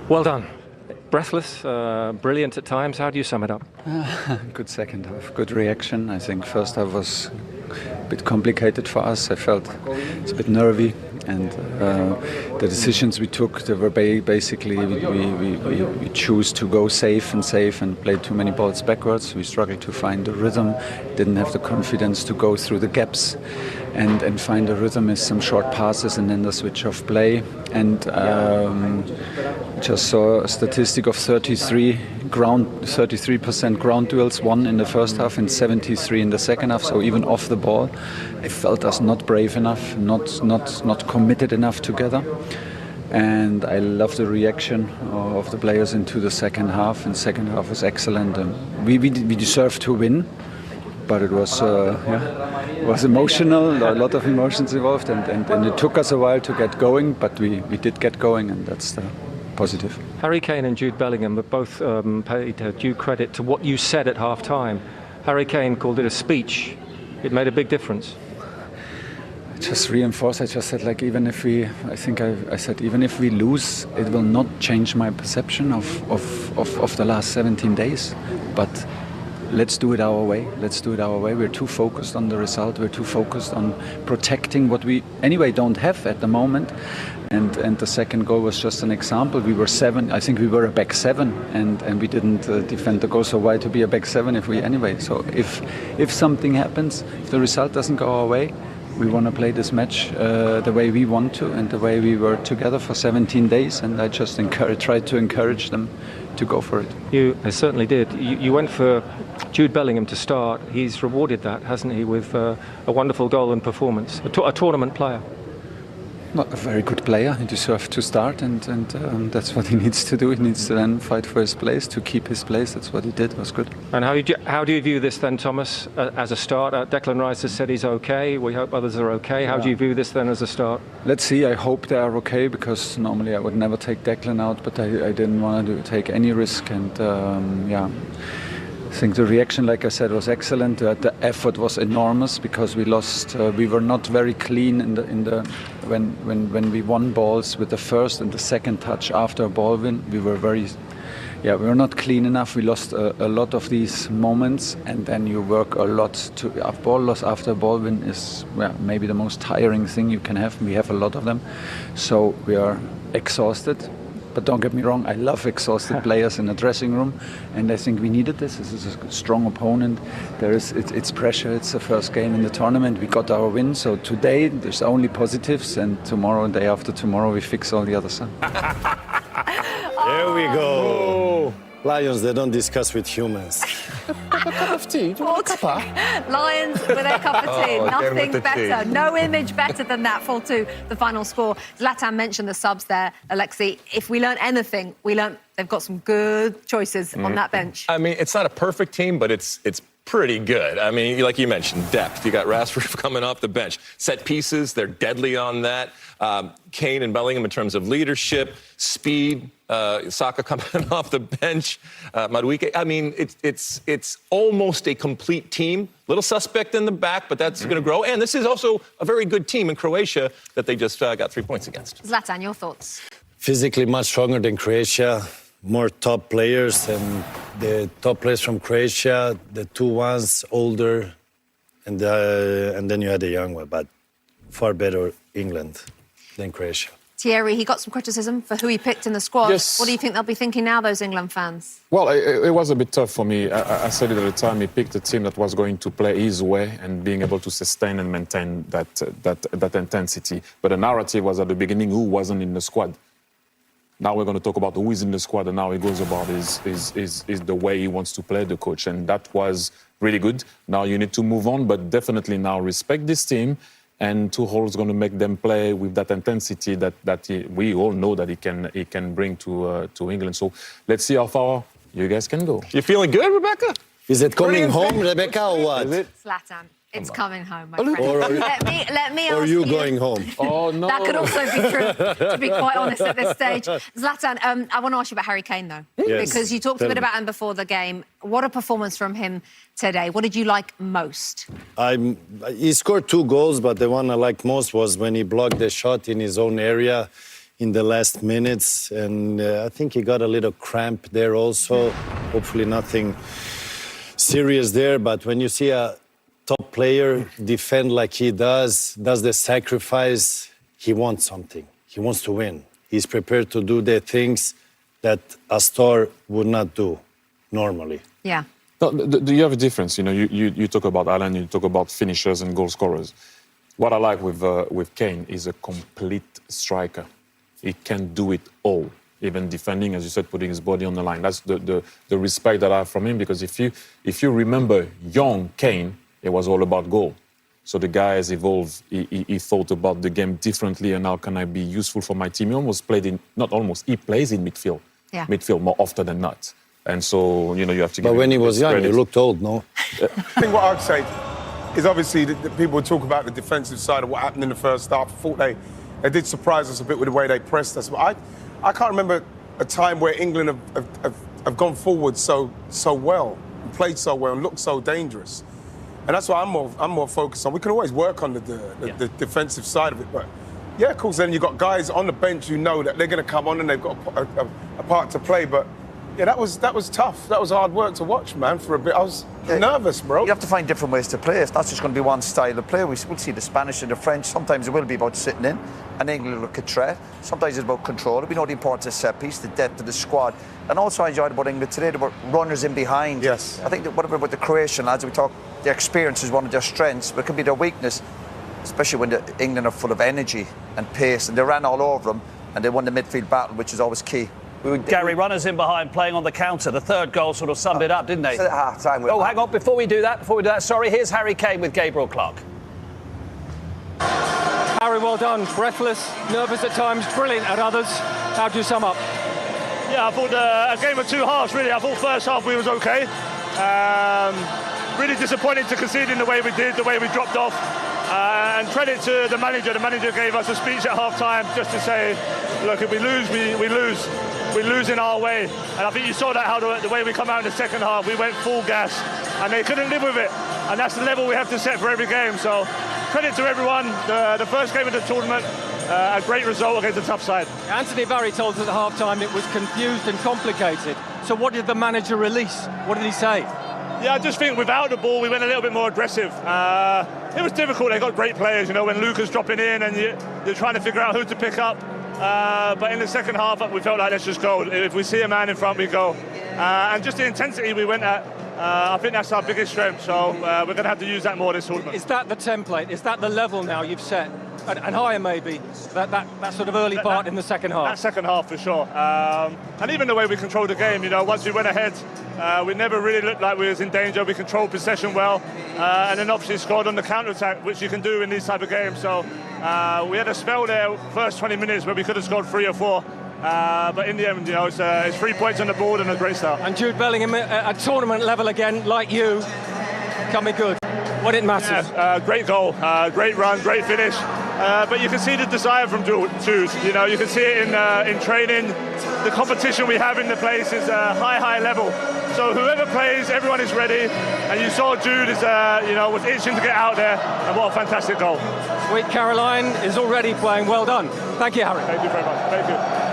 Well done. Breathless, brilliant at times. How do you sum it up? Good second half, good reaction. I think first half was a bit complicated for us. I felt it's a bit nervy, and the decisions we took, they were basically we choose to go safe and play too many balls backwards. We struggled to find the rhythm, didn't have the confidence to go through the gaps and find a rhythm with some short passes and then the switch off play. And just saw a statistic of 33% ground duels won in the first half and 73 in the second half. So even off the ball, I felt us not brave enough, not committed enough together. And I love the reaction of the players into the second half. And second half was excellent. We deserved to win, but it was emotional. A lot of emotions involved, and it took us a while to get going. But we did get going, and that's the positive. Harry Kane and Jude Bellingham have both paid due credit to what you said at half-time. Harry Kane called it a speech. It made a big difference. I just reinforced. I just said, like, even if we, I said, even if we lose, it will not change my perception of the last 17 days. But let's do it our way. Let's do it our way. We're too focused on the result. We're too focused on protecting what we anyway don't have at the moment. And the second goal was just an example. We were seven. I think we were a back seven, and we didn't defend the goal. So why to be a back seven if we anyway? So if something happens, if the result doesn't go our way, we want to play this match the way we want to and the way we were together for 17 days. And I just tried to encourage them to go for it. You certainly did. You went for Jude Bellingham to start. He's rewarded that, hasn't he, with a wonderful goal and performance, a tournament player. Not a very good player. He deserves to start, and that's what he needs to do. He needs to then fight for his place, to keep his place. That's what he did. It was good. And how do you view this then, Thomas, as a start? Declan Rice has said he's okay. We hope others are okay. How do you view this then as a start? Let's see. I hope they are okay, because normally I would never take Declan out, but I didn't want to take any risk. And I think the reaction, like I said, was excellent. The effort was enormous because we lost. We were not very clean when we won balls with the first and the second touch after a ball win. We were we were not clean enough. We lost a lot of these moments, and then you work a lot to. A ball loss after a ball win is maybe the most tiring thing you can have. We have a lot of them, so we are exhausted. But don't get me wrong, I love exhausted players in the dressing room, and I think we needed this. This is a strong opponent. It's pressure. It's the first game in the tournament. We got our win, so today there's only positives, and tomorrow and day after tomorrow we fix all the other stuff. There we go. Lions, they don't discuss with humans. A cup of tea? Do you want a cuppa? Lions with a cup of tea. Nothing better. No image better than that. 4-2, the final score. Zlatan mentioned the subs there, Alexei. If we learn anything, they've got some good choices on that bench. I mean, it's not a perfect team, but it's pretty good. I mean, like you mentioned, depth. You got Rashford coming off the bench. Set pieces, they're deadly on that. Kane and Bellingham in terms of leadership, speed, Saka coming off the bench, Madueke. I mean, it's almost a complete team. Little suspect in the back, but that's going to grow. And this is also a very good team in Croatia that they just got 3 points against. Zlatan, your thoughts? Physically much stronger than Croatia. More top players, and the top players from Croatia, the two ones older, and then you had a young one, but far better England than Croatia. Thierry, he got some criticism for who he picked in the squad. Yes. What do you think they'll be thinking now, those England fans? Well, it was a bit tough for me. I said it at the time. He picked a team that was going to play his way and being able to sustain and maintain that intensity. But the narrative was at the beginning who wasn't in the squad. Now we're going to talk about who is in the squad, and now he goes about is the way he wants to play, the coach. And that was really good. Now you need to move on, but definitely now respect this team. And Tuchel is going to make them play with that intensity that we all know that he can bring to England. So let's see how far you guys can go. You feeling good, Rebecca? Is it coming home, Rebecca, or what? Zlatan, it's coming home, my friend. Let me ask or you going home? Oh, no. That could also be true, to be quite honest, at this stage. Zlatan, I want to ask you about Harry Kane, though. Yes. Because you talked a bit about him before the game. What a performance from him today. What did you like most? He scored 2 goals, but the one I liked most was when he blocked the shot in his own area. in the last minutes, and I think he got a little cramp there also. Hopefully nothing serious there, but when you see a top player defend like he does the sacrifice, he wants something. He wants to win. He's prepared to do the things that a star would not do normally. Yeah. No, do you have a difference? You know, you talk about Alan, you talk about finishers and goal scorers. What I like with Kane is a complete striker. He can do it all, even defending, as you said, putting his body on the line. That's the respect that I have from him, because if you remember young Kane, it was all about goal. So the guy has evolved. He thought about the game differently, and how can I be useful for my team? He almost played in, not almost, he plays in midfield. Yeah. Midfield more often than not. And so, you know, you have to give But him when he was young, credit. he looked old, no? I think what I'd say is obviously that people talk about the defensive side of what happened in the first half. I thought they did surprise us a bit with the way they pressed us. But I can't remember a time where England have gone forward so well and played so well and looked so dangerous. And that's what I'm more focused on. We can always work on the defensive side of it, but yeah, of course, then you've got guys on the bench who know that they're going to come on and they've got a part to play. But yeah, that was tough. That was hard work to watch, man, for a bit. I was nervous, bro. You have to find different ways to play. It's not just going to be one style of play. We'll see the Spanish and the French. Sometimes it will be about sitting in, and England look at threat. Sometimes it's about control. We know the importance of set piece, the depth of the squad. And also I enjoyed about England today, there were runners in behind. Yes. I think that whatever about the Croatian lads, we talk, their experience is one of their strengths, but it can be their weakness, especially when England are full of energy and pace, and they ran all over them, and they won the midfield battle, which is always key. Gary, runners in behind, playing on the counter. The third goal sort of summed it up, didn't they? At half time. Oh, hang on, before we do that, sorry, here's Harry Kane with Gabriel Clark. Harry, well done. Breathless, nervous at times, brilliant at others. How do you sum up? Yeah, I thought a game of two halves, really. I thought first half we was okay. Really disappointed to concede in the way we did, the way we dropped off. And credit to the manager. The manager gave us a speech at half-time just to say, look, if we lose, we lose. We lose in our way. And I think you saw that, how the way we come out in the second half, we went full gas. And they couldn't live with it. And that's the level we have to set for every game. So credit to everyone. The first game of the tournament, a great result against a tough side. Anthony Barry told us at half-time it was confused and complicated. So what did the manager release? What did he say? Yeah, I just think without the ball, we went a little bit more aggressive. It was difficult. They got great players, you know, when Luca's dropping in and you're trying to figure out who to pick up. But in the second half, we felt like let's just go. If we see a man in front, we go. And just the intensity we went at, I think that's our biggest strength. So we're going to have to use that more this tournament. Is that the template? Is that the level now you've set? And higher maybe, that sort of early part in the second half? That second half for sure. And even the way we controlled the game, you know, once we went ahead, we never really looked like we was in danger. We controlled possession well, and then obviously scored on the counter-attack, which you can do in these type of games. So we had a spell there, first 20 minutes, where we could have scored 3 or 4. But in the end, you know, it's 3 points on the board and a great start. And Jude Bellingham at tournament level again, like you, coming good. What it matters. Yeah, great goal, great run, great finish. But you can see the desire from Jude. You know, you can see it in training. The competition we have in the place is high level. So whoever plays, everyone is ready. And you saw Jude is, you know, was itching to get out there. And what a fantastic goal. Sweet Caroline is already playing. Well done. Thank you, Harry. Thank you very much. Thank you.